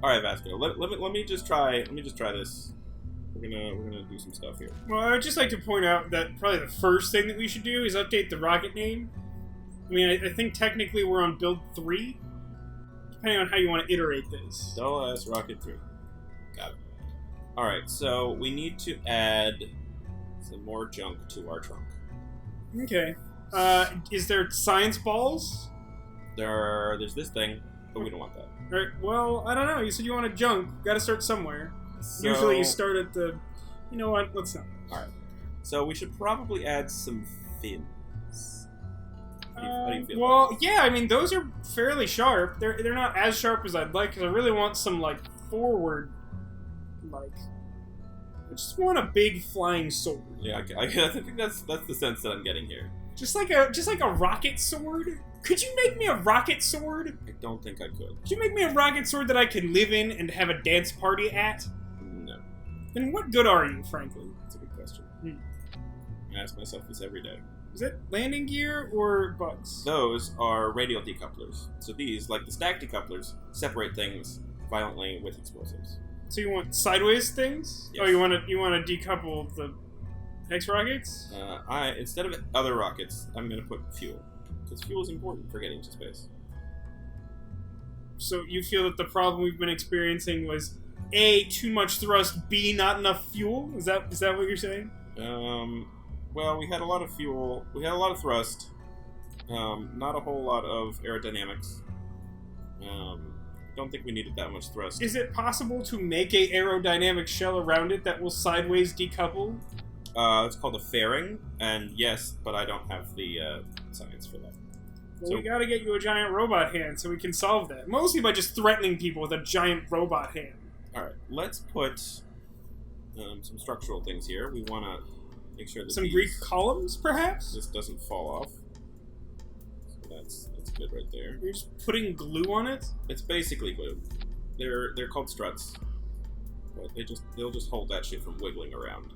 All right, Vasco. Let me just try this. We're gonna do some stuff here. Well, I would just like to point out that probably the first thing that we should do is update the rocket name. I mean, I think technically we're on build 3, depending on how you want to iterate this. Dull ass rocket 3. Got it. All right, so we need to add some more junk to our trunk. Okay. Is there science balls? There's this thing, but we don't want that. Right, well, I don't know. You said you wanted junk. Got to start somewhere. So, Usually you start at the... You know what? Let's not. Alright. So we should probably add some fins. How do you feel well, about yeah, I mean, those are fairly sharp. They're not as sharp as I'd like, because I really want some, like, forward... Like... I just want a big flying sword. Yeah, I think that's the sense that I'm getting here. Just like a rocket sword? Could you make me a rocket sword? I don't think I could. Could you make me a rocket sword that I can live in and have a dance party at? No. Then what good are you, frankly? That's a good question. I ask myself this every day. Is it landing gear or bugs? Those are radial decouplers. So these, like the stack decouplers, separate things violently with explosives. So you want sideways things? Yes. Oh, you want to decouple the X rockets? Instead of other rockets, I'm going to put fuel. Because fuel is important for getting to space. So you feel that the problem we've been experiencing was A, too much thrust, B, not enough fuel? Is that what you're saying? Well, we had a lot of fuel, we had a lot of thrust, not a whole lot of aerodynamics. Don't think we needed that much thrust. Is it possible to make a aerodynamic shell around it that will sideways decouple? It's called a fairing, and yes, but I don't have the science for that. Well, So- we gotta get you a giant robot hand so we can solve that. Mostly by just threatening people with a giant robot hand. Alright, let's put some structural things here. We want to make sure that Some Greek columns, perhaps? this doesn't fall off. So that's good right there. You're just putting glue on it? It's basically glue. They're called struts, but they'll just hold that shit from wiggling around.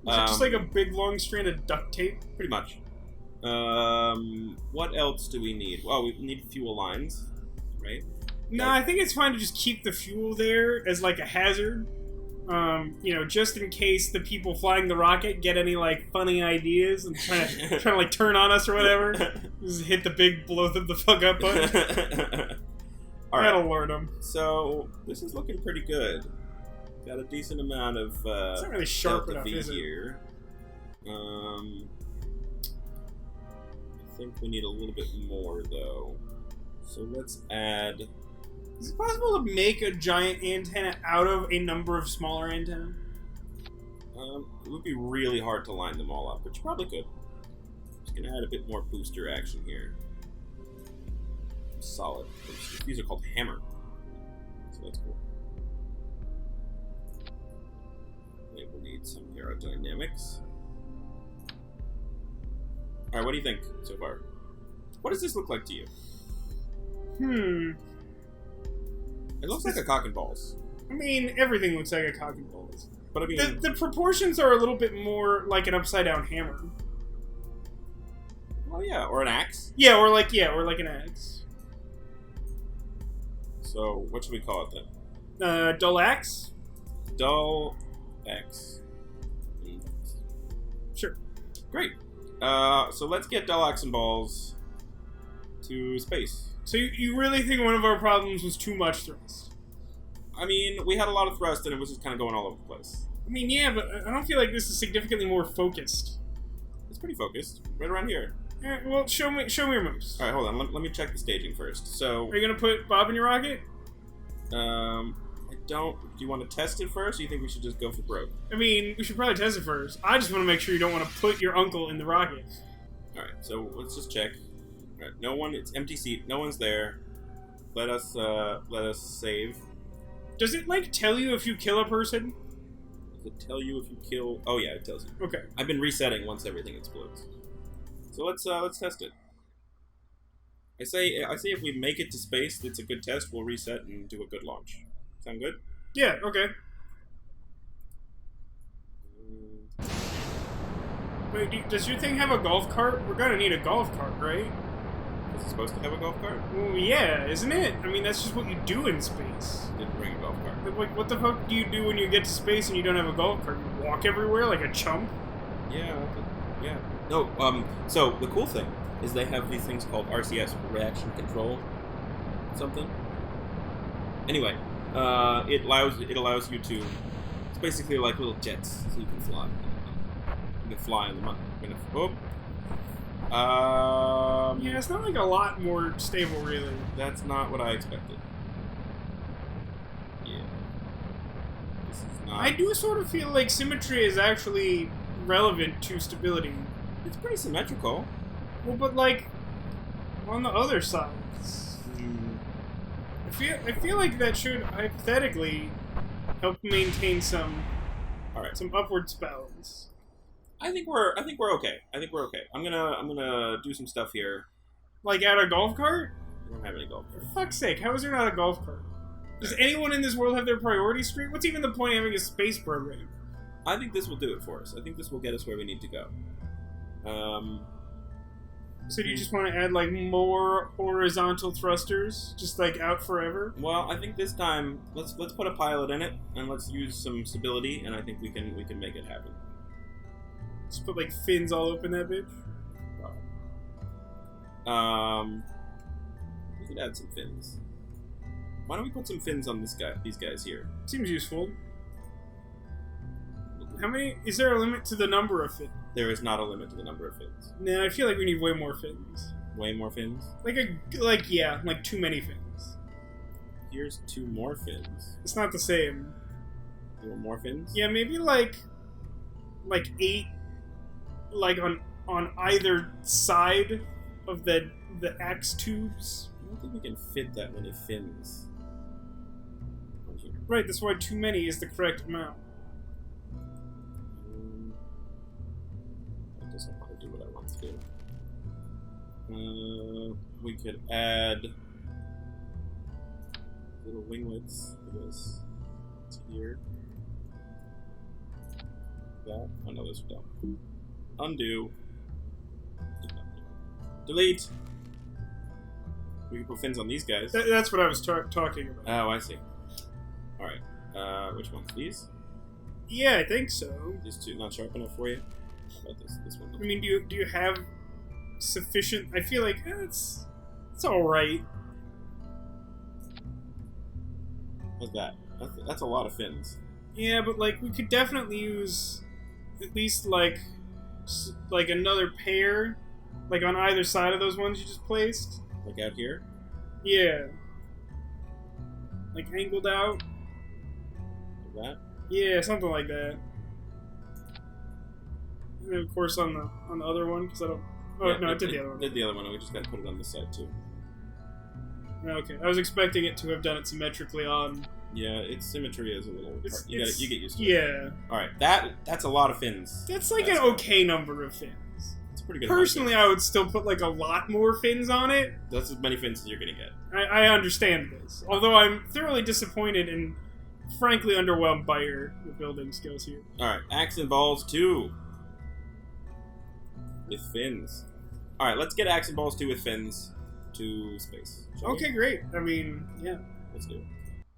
Is it just like a big long strand of duct tape? Pretty much. What else do we need? Well, we need fuel lines, right? No, I think it's fine to just keep the fuel there as like a hazard. Just in case the people flying the rocket get any like funny ideas and trying to like turn on us or whatever. Just hit the big blow them the fuck up button. All right. That'll alert them. So this is looking pretty good. Got a decent amount of It's not really sharp delta enough, V is it? here. I think we need a little bit more though. So let's add. Is it possible to make a giant antenna out of a number of smaller antennae? It would be really hard to line them all up, but you probably could. Just gonna add a bit more booster action here. Solid. These are called hammer. So that's cool. I think we'll need some aerodynamics. Alright, what do you think so far? What does this look like to you? It looks like a cock and balls. I mean, everything looks like a cock and balls. But I mean... The proportions are a little bit more like an upside-down hammer. Well, yeah, or an axe. Yeah, or like an axe. So, what should we call it then? Dull axe? Dull X. Sure. Great. So let's get Dull Axe and Balls to space. So you really think one of our problems was too much thrust? I mean, we had a lot of thrust and it was just kind of going all over the place. I mean, yeah, but I don't feel like this is significantly more focused. It's pretty focused. Right around here. Alright, well, show me your moves. Alright, hold on. Let me check the staging first. So... Are you gonna put Bob in your rocket? I don't... Do you want to test it first, or do you think we should just go for broke? I mean, we should probably test it first. I just want to make sure you don't want to put your uncle in the rocket. Alright, so let's just check. Alright, no one... It's empty seat. No one's there. Let us save. Does it, like, tell you if you kill a person? Does it tell you if you kill... Oh, yeah, it tells you. Okay. I've been resetting once everything explodes. So let's test it. I say if we make it to space, it's a good test. We'll reset and do a good launch. Sound good? Yeah, okay. Wait, does your thing have a golf cart? We're gonna need a golf cart, right? Is it supposed to have a golf cart? Well, yeah, isn't it? I mean, that's just what you do in space. Didn't bring a golf cart. Like, what the fuck do you do when you get to space and you don't have a golf cart? You walk everywhere like a chump? Yeah, yeah. No, so the cool thing is they have these things called RCS, reaction control something. Anyway, it allows you to, it's basically like little jets, so you can fly. You can fly in the month. Yeah, it's not like a lot more stable, really. That's not what I expected. Yeah. This is not... I do sort of feel like symmetry is actually relevant to stability. It's pretty symmetrical. Well, but like, on the other sides, I feel like that should hypothetically help maintain some upwards balance. I think we're okay. I'm gonna do some stuff here. Like add a golf cart? I don't have any golf carts. For fuck's sake, how is there not a golf cart? Does anyone in this world have their priorities straight? What's even the point of having a space program? I think this will do it for us. I think this will get us where we need to go. So do you just want to add like more horizontal thrusters, just like out forever? Well, I think this time let's put a pilot in it and let's use some stability, and I think we can make it happen. Just put like fins all open that bitch. We could add some fins. Why don't we put some fins on these guys here? Seems useful. How many? Is there a limit to the number of fins? There is not a limit to the number of fins. Nah, I feel like we need way more fins. Way more fins? Like too many fins. Here's 2 more fins. It's not the same. You want more fins? Yeah, maybe like 8, like on either side of the axe tubes. I don't think we can fit that many fins. Right, that's why too many is the correct amount. That doesn't want to do what I want to do. We could add little winglets, I guess, to here. That. Oh no, those are dumb. Undo. Delete. We can put fins on these guys. That's what I was talking about. Oh, I see. Alright. Which ones? These? Yeah, I think so. These 2 not sharp enough for you? How about this one? I mean, do you have sufficient... I feel like it's alright. What's that? That's a lot of fins. Yeah, but like we could definitely use at least like another pair, like on either side of those ones you just placed. Like out here? Yeah. Like angled out. Like that? Yeah, something like that. And then of course on the other one, because I don't... Oh, yeah, no, I did the other one. Did the other one, we just gotta put it on this side too. Okay, I was expecting it to have done it symmetrically on... Yeah, its symmetry is a little... You get used to it. Yeah. Alright, that's a lot of fins. That's like an okay number of fins. It's pretty good. Personally, I would still put like a lot more fins on it. That's as many fins as you're gonna get. I understand this. Although I'm thoroughly disappointed and frankly underwhelmed by your building skills here. Alright, Axe and Balls 2. With fins. Alright, let's get Axe and Balls 2 with fins to space. Okay, great. I mean, yeah. Let's do it.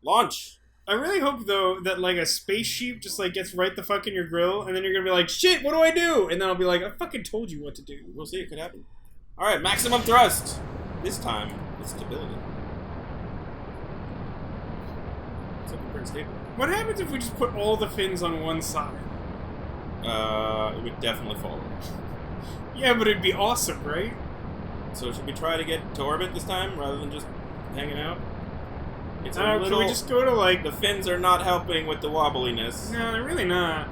Launch! I really hope, though, that, like, a spaceship just, like, gets right the fuck in your grill, and then you're gonna be like, shit, what do I do? And then I'll be like, I fucking told you what to do. We'll see, it could happen. Alright, maximum thrust! This time, with stability. It's looking pretty stable. What happens if we just put all the fins on one side? It would definitely fall. Yeah, but it'd be awesome, right? So should we try to get to orbit this time, rather than just hanging out? It's a little... Can we just go to, like... The fins are not helping with the wobbliness. No, they're really not.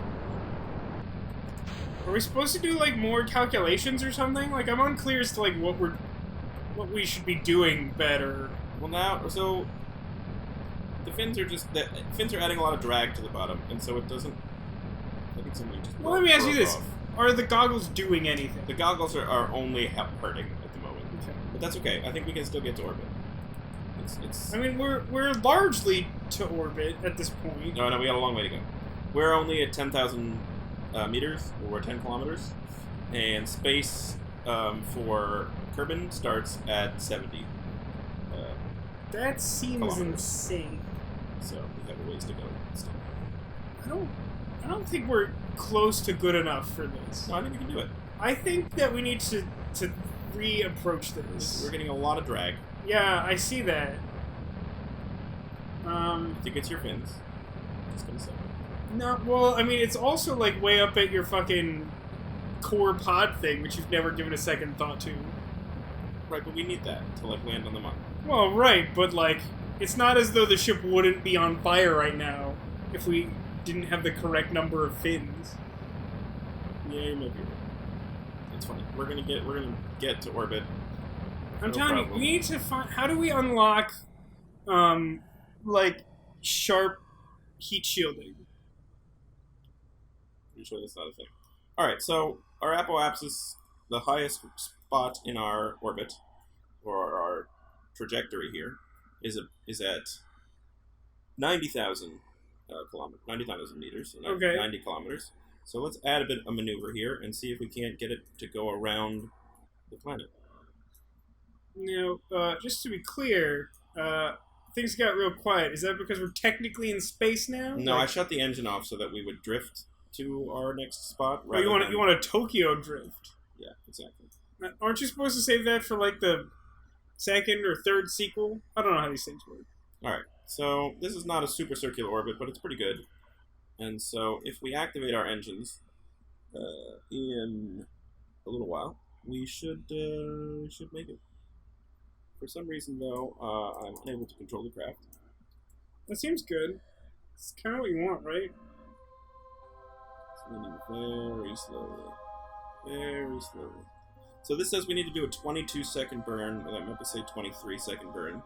Are we supposed to do, like, more calculations or something? Like, I'm unclear as to, like, what we should be doing better. Well, now, so... The fins are just... The fins are adding a lot of drag to the bottom, and so it doesn't... I think somebody just... Well, let me ask you this. Off. Are the goggles doing anything? The goggles are only hurting at the moment. Okay. But that's okay. I think we can still get to orbit. I mean, we're largely to orbit at this point. No, we got a long way to go. We're only at 10,000 meters, or we're 10 kilometers. And space for Kerbal starts at 70. That seems kilometers. insane. So we have a ways to go still. I don't think we're close to good enough for this. No, I think we can do it. I think that we need to re-approach this. We're getting a lot of drag. Yeah, I see that. I think it's your fins. Just gonna say. No, well, I mean, it's also like way up at your fucking core pod thing, which you've never given a second thought to. Right, but we need that to like land on the Mun. Well, right, but like, it's not as though the ship wouldn't be on fire right now if we didn't have the correct number of fins. Yeah, you might be right. It's funny. We're gonna get to orbit. I'm telling you, we need to find. How do we unlock, like, sharp heat shielding? Pretty sure that's not a thing. All right, so our apoapsis, the highest spot in our orbit, or our trajectory here, is at 90,000 kilometers, 90,000 meters, so okay. 90 kilometers. So let's add a bit of maneuver here and see if we can't get it to go around the planet. Now, just to be clear, things got real quiet. Is that because we're technically in space now? No, I shut the engine off so that we would drift to our next spot. Oh, you want a Tokyo drift? Yeah, exactly. Aren't you supposed to save that for like the second or third sequel? I don't know how these things work. All right, so this is not a super circular orbit, but it's pretty good. And so if we activate our engines in a little while, we should make it. For some reason, though, I'm unable to control the craft. That seems good. It's kind of what you want, right? It's moving very slowly. Very slowly. So this says we need to do a 22-second burn, or that meant to say 23-second burn,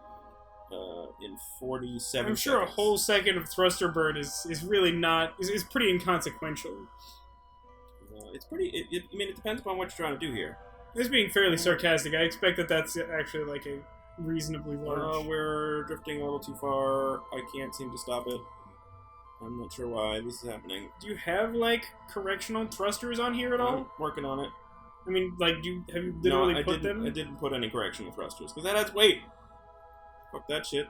in 47 I'm sure seconds. a whole second of thruster burn is really not... is pretty inconsequential. It's pretty... I mean, it depends upon what you're trying to do here. This being fairly sarcastic, I expect that that's actually like a reasonably large... We're drifting a little too far. I can't seem to stop it. I'm not sure why this is happening. Do you have, like, correctional thrusters on here at all? I'm working on it. I mean, like, have you literally put them? I didn't put any correctional thrusters, because that adds weight. Fuck that shit.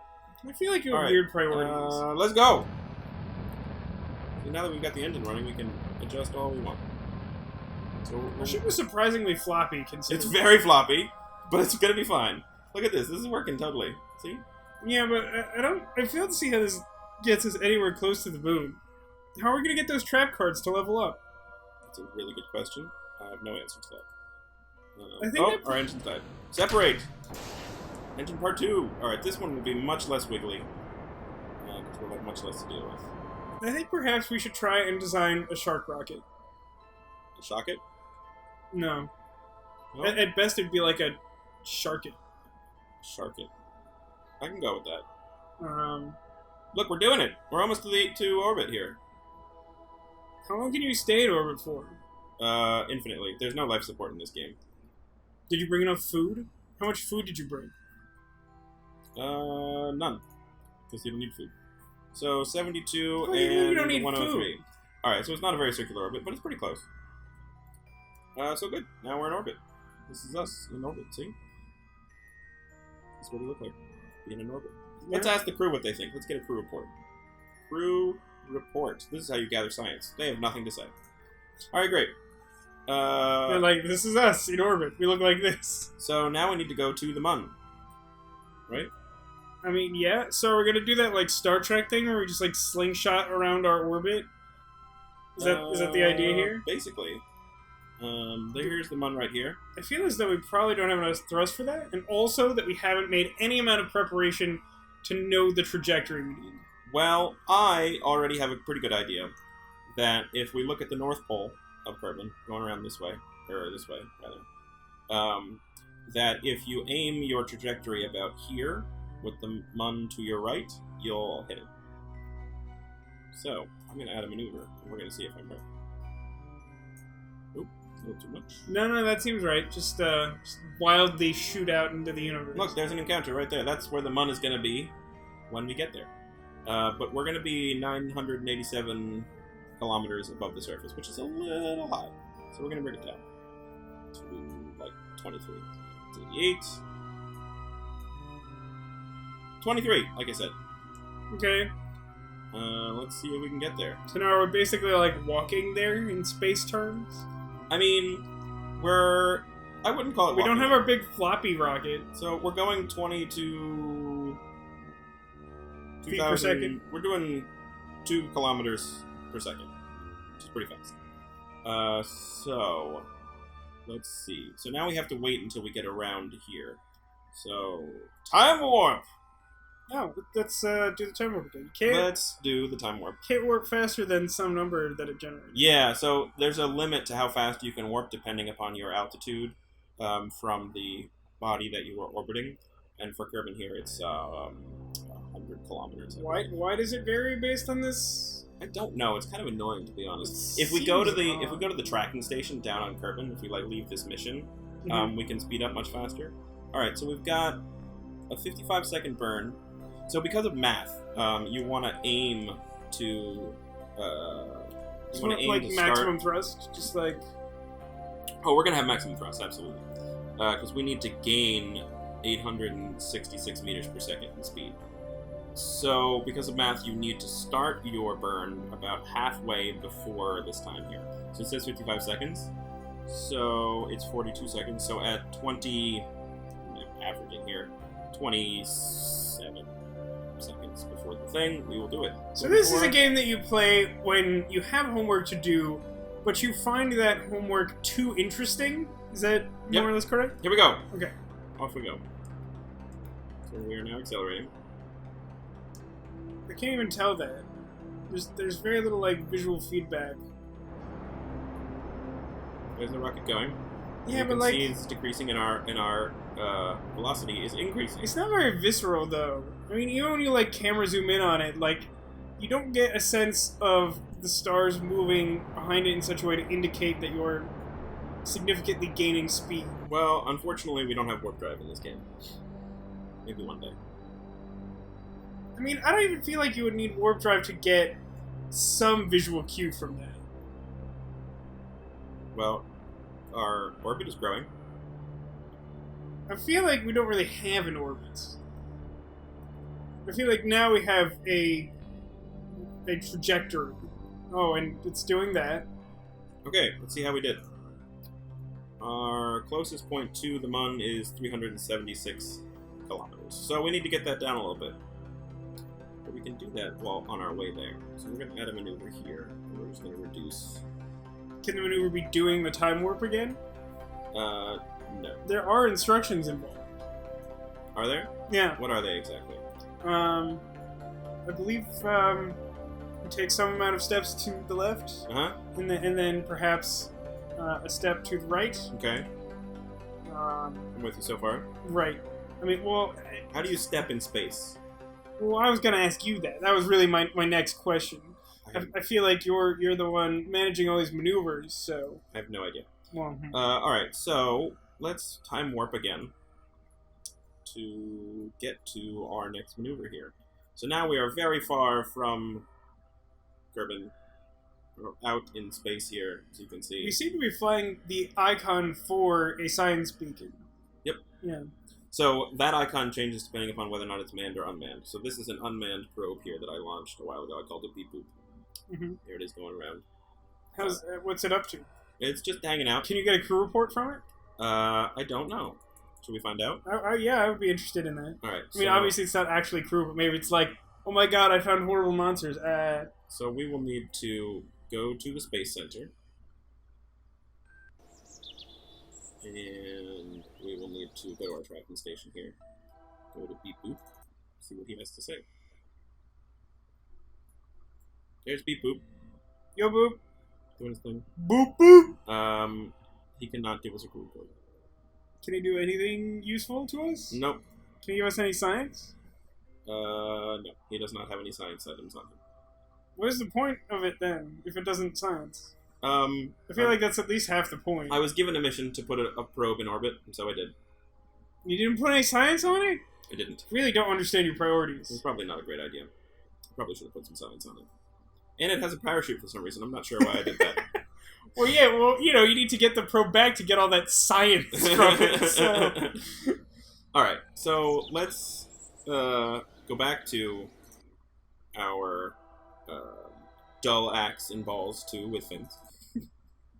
I feel like you have All right. weird priorities. Let's go! So now that we've got the engine running, we can adjust all we want. So The ship is surprisingly floppy, considering... it's very floppy, but it's gonna be fine. Look at this. This is working totally. See? Yeah, but I fail to see how this gets us anywhere close to the moon. How are we gonna get those trap cards to level up? That's a really good question. I have no answer to that. I think our engine's died. Separate! Engine part 2! Alright, this one will be much less wiggly. Because we'll have much less to deal with. I think perhaps we should try and design a shark rocket. Shock it? No. No? At best, it'd be like a sharket. Shark it. I can go with that. Um, Look, we're doing it! We're almost to orbit here. how long can you stay in orbit for? Infinitely. There's no life support in this game. Did you bring enough food? How much food did you bring? None. Because you don't need food. So 72 Well, you don't and need 103. food. Alright, so it's not a very circular orbit, but it's pretty close. So good. Now we're in orbit. This is us in orbit, see? That's what we look like. Being in orbit. Let's ask the crew what they think. Let's get a crew report. Crew report. This is how you gather science. They have nothing to say. Alright, great. They're like, this is us in orbit. We look like this. So now we need to go to the Mun. Right? I mean, yeah. So we're gonna do that like Star Trek thing where we just like slingshot around our orbit. Is that the idea here? Basically. Here's the Mun right here. I feel as though we probably don't have enough thrust for that, and also that we haven't made any amount of preparation to know the trajectory we need. Well, I already have a pretty good idea that if we look at the North Pole of Kerbal, going around this way, or this way, rather, that if you aim your trajectory about here, with the Mun to your right, you'll hit it. So, I'm going to add a maneuver, and we're going to see if I'm right. Oop, a little too much. No, that seems right. Just wildly shoot out into the universe. Look, there's an encounter right there. That's where the Mun is going to be when we get there. But we're going to be 987 kilometers above the surface, which is a little high. So we're going to bring it down to, like, 23. 88. 23, like I said. Okay. Let's see if we can get there. So now we're basically like walking there in space terms. I mean, I wouldn't call it. We don't walking. have our big floppy rocket. So we're going 20 to feet per second. We're doing 2 kilometers per second, which is pretty fast. So let's see. So now we have to wait until we get around here. So time warp. Oh, let's do the time warp again. Let's do the time warp. Can't warp faster than some number that it generates. Yeah, so there's a limit to how fast you can warp depending upon your altitude from the body that you are orbiting. And for Kerbal here, it's 100 kilometers. Why does it vary based on this? I don't know. It's kind of annoying, to be honest. If we go to the tracking station down on Kerbal, if we leave this mission, we can speed up much faster. All right, so we've got a 55-second burn. So because of math, you want to aim to maximum thrust, just like. Oh, we're gonna have maximum thrust, absolutely, because we need to gain 866 meters per second in speed. So because of math, you need to start your burn about halfway before this time here. So it says 55 seconds. So it's 42 seconds. So at 20, averaging here, 27 seconds before the thing, we will do it. So this is a game that you play when you have homework to do, but you find that homework too interesting? Is that more or less correct? Here we go. Okay. Off we go. So we are now accelerating. I can't even tell that. There's very little like visual feedback. There's the rocket going. Yeah, you but can like see it's decreasing and our velocity is increasing. It's not very visceral though. I mean, even when you like camera zoom in on it, like you don't get a sense of the stars moving behind it in such a way to indicate that you're significantly gaining speed. Well, unfortunately, we don't have warp drive in this game. Maybe one day. I mean, I don't even feel like you would need warp drive to get some visual cue from that. Well, our orbit is growing. I feel like we don't really have an orbit. I feel like now we have a trajectory. Oh, and it's doing that. Okay, let's see how we did. Our closest point to the Mun is 376 kilometers. So we need to get that down a little bit. But we can do that while on our way there. So we're going to add a maneuver here. And we're just going to reduce. Can the maneuver be doing the time warp again? No. There are instructions involved. Are there? Yeah. What are they exactly? I believe you take some amount of steps to the left, and then perhaps a step to the right. Okay. I'm with you so far. Right. I mean, well... How do you step in space? Well, I was going to ask you that. That was really my next question. I feel like you're the one managing all these maneuvers, so... I have no idea. Well, alright, so let's time warp again to get to our next maneuver here. So now we are very far from Kerbal. We're out in space here, as you can see. We seem to be flying the icon for a science beacon. Yep. Yeah. So that icon changes depending upon whether or not it's manned or unmanned. So this is an unmanned probe here that I launched a while ago. I called it Beep Boop. Mm-hmm. Here it is going around. What's it up to? It's just hanging out. Can you get a crew report from it? I don't know. Should we find out? Yeah, I would be interested in that. All right. I mean, obviously it's not actually crew, but maybe it's like, oh my god, I found horrible monsters. So we will need to go to the Space Center. And we will need to go to our tracking station here. Go to Beep Boop. See what he has to say. There's Beep Boop. Yo, Boop. Doing his thing. Boop, boop. He cannot give us a crew report. Can he do anything useful to us? Nope. Can he give us any science? No. He does not have any science items on him. What is the point of it then, if it doesn't science? I feel like that's at least half the point. I was given a mission to put a probe in orbit, and so I did. You didn't put any science on it? I didn't. Really don't understand your priorities. It's probably not a great idea. Probably should have put some science on it. And it has a parachute for some reason. I'm not sure why I did that. Well, yeah, well, you know, you need to get the probe back to get all that science from it, so... Alright, so let's go back to our dull axe and balls, too, with fins.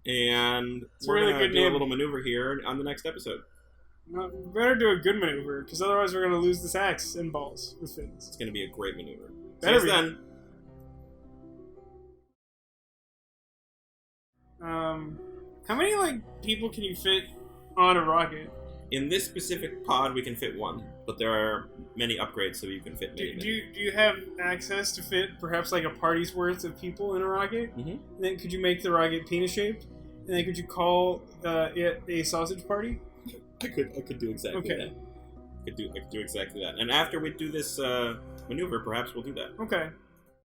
And we're really going to good do a name. little maneuver here on the next episode. No, better do a good maneuver, because otherwise we're going to lose this axe and balls with fins. It's going to be a great maneuver. Better See be. you then. How many, like, people can you fit on a rocket? In this specific pod, we can fit one, but there are many upgrades, so you can fit many. Do you have access to fit perhaps like a party's worth of people in a rocket? Mm-hmm. And then could you make the rocket penis shaped? And then could you call it a sausage party? I could do exactly Okay. that. I could do exactly that. And after we do this maneuver, perhaps we'll do that. Okay.